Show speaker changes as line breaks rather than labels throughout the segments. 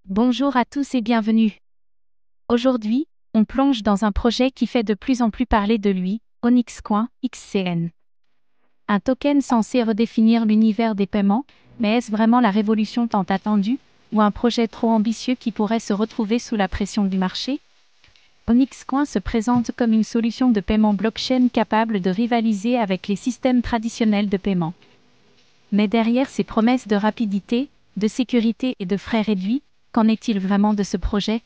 Bonjour à tous et bienvenue. Aujourd'hui, on plonge dans un projet qui fait de plus en plus parler de lui, Onyx Coin, XCN. Un token censé redéfinir l'univers des paiements, mais est-ce vraiment la révolution tant attendue, ou un projet trop ambitieux qui pourrait se retrouver sous la pression du marché? Onyx Coin se présente comme une solution de paiement blockchain capable de rivaliser avec les systèmes traditionnels de paiement. Mais derrière ces promesses de rapidité, de sécurité et de frais réduits, qu'en est-il vraiment de ce projet?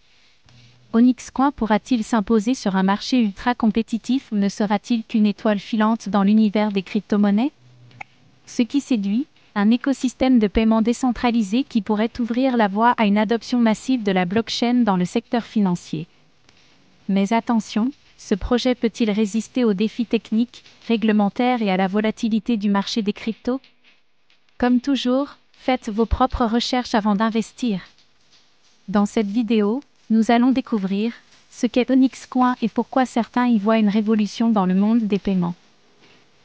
Onyx Coin pourra-t-il s'imposer sur un marché ultra compétitif ou ne sera-t-il qu'une étoile filante dans l'univers des crypto-monnaies? Ce qui séduit, un écosystème de paiement décentralisé qui pourrait ouvrir la voie à une adoption massive de la blockchain dans le secteur financier. Mais attention, ce projet peut-il résister aux défis techniques, réglementaires et à la volatilité du marché des cryptos? Comme toujours, faites vos propres recherches avant d'investir. Dans cette vidéo, nous allons découvrir ce qu'est Onyx Coin et pourquoi certains y voient une révolution dans le monde des paiements.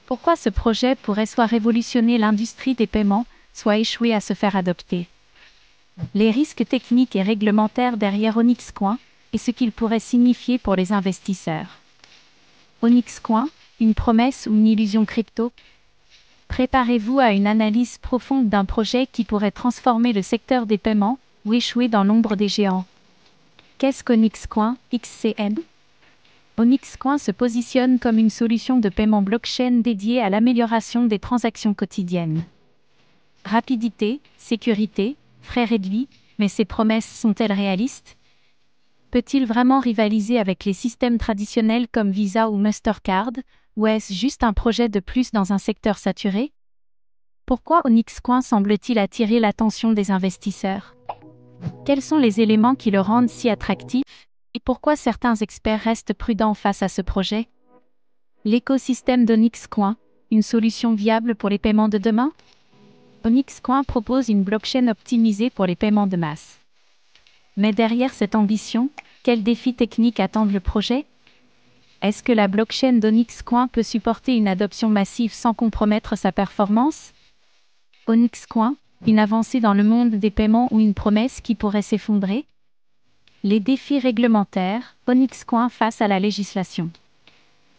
Pourquoi ce projet pourrait soit révolutionner l'industrie des paiements, soit échouer à se faire adopter. Les risques techniques et réglementaires derrière Onyx Coin et ce qu'il pourrait signifier pour les investisseurs. Onyx Coin, une promesse ou une illusion crypto? Préparez-vous à une analyse profonde d'un projet qui pourrait transformer le secteur des paiements ou échouer dans l'ombre des géants. Qu'est-ce qu'Onyx Coin, XCN? Onyx Coin se positionne comme une solution de paiement blockchain dédiée à l'amélioration des transactions quotidiennes. Rapidité, sécurité, frais réduits, mais ces promesses sont-elles réalistes? Peut-il vraiment rivaliser avec les systèmes traditionnels comme Visa ou Mastercard, ou est-ce juste un projet de plus dans un secteur saturé? Pourquoi Onyx Coin semble-t-il attirer l'attention des investisseurs? Quels sont les éléments qui le rendent si attractif, et pourquoi certains experts restent prudents face à ce projet? L'écosystème d'Onyx Coin, une solution viable pour les paiements de demain? Onyx Coin propose une blockchain optimisée pour les paiements de masse. Mais derrière cette ambition, quels défis techniques attendent le projet? Est-ce que la blockchain d'Onyx Coin peut supporter une adoption massive sans compromettre sa performance? Onyx Coin, une avancée dans le monde des paiements ou une promesse qui pourrait s'effondrer? Les défis réglementaires, Onyx Coin face à la législation.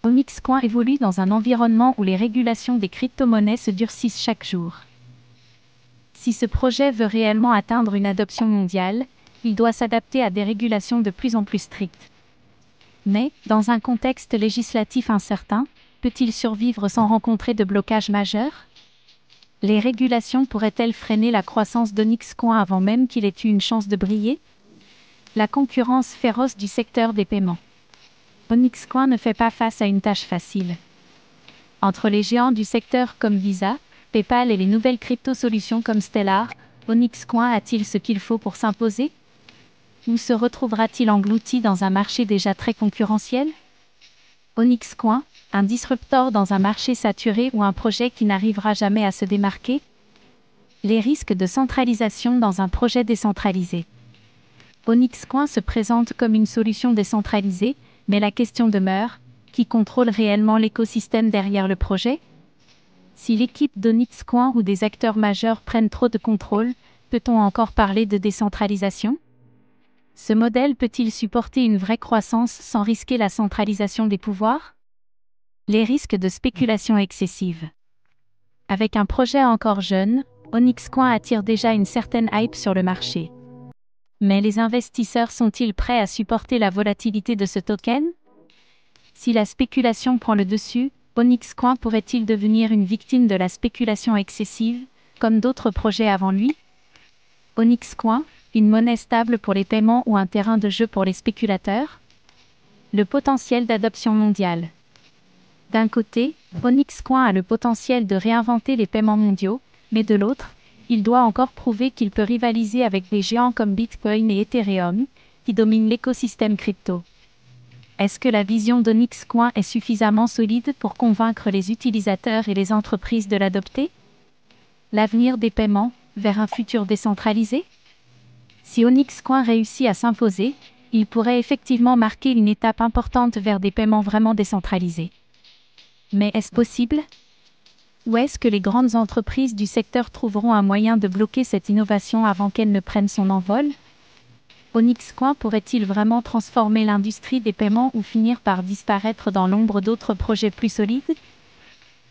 Onyx Coin évolue dans un environnement où les régulations des crypto-monnaies se durcissent chaque jour. Si ce projet veut réellement atteindre une adoption mondiale, il doit s'adapter à des régulations de plus en plus strictes. Mais, dans un contexte législatif incertain, peut-il survivre sans rencontrer de blocage majeur? Les régulations pourraient-elles freiner la croissance d'Onyx Coin avant même qu'il ait eu une chance de briller? La concurrence féroce du secteur des paiements. Onyx Coin ne fait pas face à une tâche facile. Entre les géants du secteur comme Visa, PayPal et les nouvelles crypto-solutions comme Stellar, Onyx Coin a-t-il ce qu'il faut pour s'imposer? Ou se retrouvera-t-il englouti dans un marché déjà très concurrentiel? Onyx Coin, un disrupteur dans un marché saturé ou un projet qui n'arrivera jamais à se démarquer? Les risques de centralisation dans un projet décentralisé. Onyx Coin se présente comme une solution décentralisée, mais la question demeure, qui contrôle réellement l'écosystème derrière le projet? Si l'équipe d'Onyx Coin ou des acteurs majeurs prennent trop de contrôle, peut-on encore parler de décentralisation? Ce modèle peut-il supporter une vraie croissance sans risquer la centralisation des pouvoirs? Les risques de spéculation excessive. Avec un projet encore jeune, Onyx Coin attire déjà une certaine hype sur le marché. Mais les investisseurs sont-ils prêts à supporter la volatilité de ce token? Si la spéculation prend le dessus, Onyx Coin pourrait-il devenir une victime de la spéculation excessive, comme d'autres projets avant lui? Onyx Coin, une monnaie stable pour les paiements ou un terrain de jeu pour les spéculateurs? Le potentiel d'adoption mondiale. D'un côté, Onyx Coin a le potentiel de réinventer les paiements mondiaux, mais de l'autre, il doit encore prouver qu'il peut rivaliser avec des géants comme Bitcoin et Ethereum, qui dominent l'écosystème crypto. Est-ce que la vision d'Onyx Coin est suffisamment solide pour convaincre les utilisateurs et les entreprises de l'adopter? L'avenir des paiements, vers un futur décentralisé? Si Onyx Coin réussit à s'imposer, il pourrait effectivement marquer une étape importante vers des paiements vraiment décentralisés. Mais est-ce possible? Ou est-ce que les grandes entreprises du secteur trouveront un moyen de bloquer cette innovation avant qu'elle ne prenne son envol? Onyx Coin pourrait-il vraiment transformer l'industrie des paiements ou finir par disparaître dans l'ombre d'autres projets plus solides?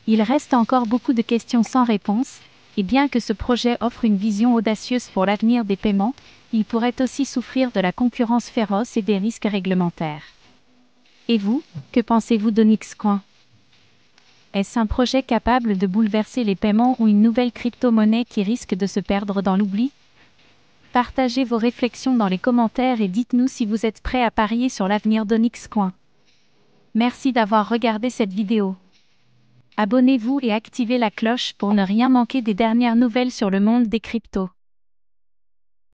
Il reste encore beaucoup de questions sans réponse, et bien que ce projet offre une vision audacieuse pour l'avenir des paiements, il pourrait aussi souffrir de la concurrence féroce et des risques réglementaires. Et vous, que pensez-vous d'Onyx Coin? Est-ce un projet capable de bouleverser les paiements ou une nouvelle crypto-monnaie qui risque de se perdre dans l'oubli? Partagez vos réflexions dans les commentaires et dites-nous si vous êtes prêt à parier sur l'avenir d'Onyx Coin. Merci d'avoir regardé cette vidéo. Abonnez-vous et activez la cloche pour ne rien manquer des dernières nouvelles sur le monde des cryptos.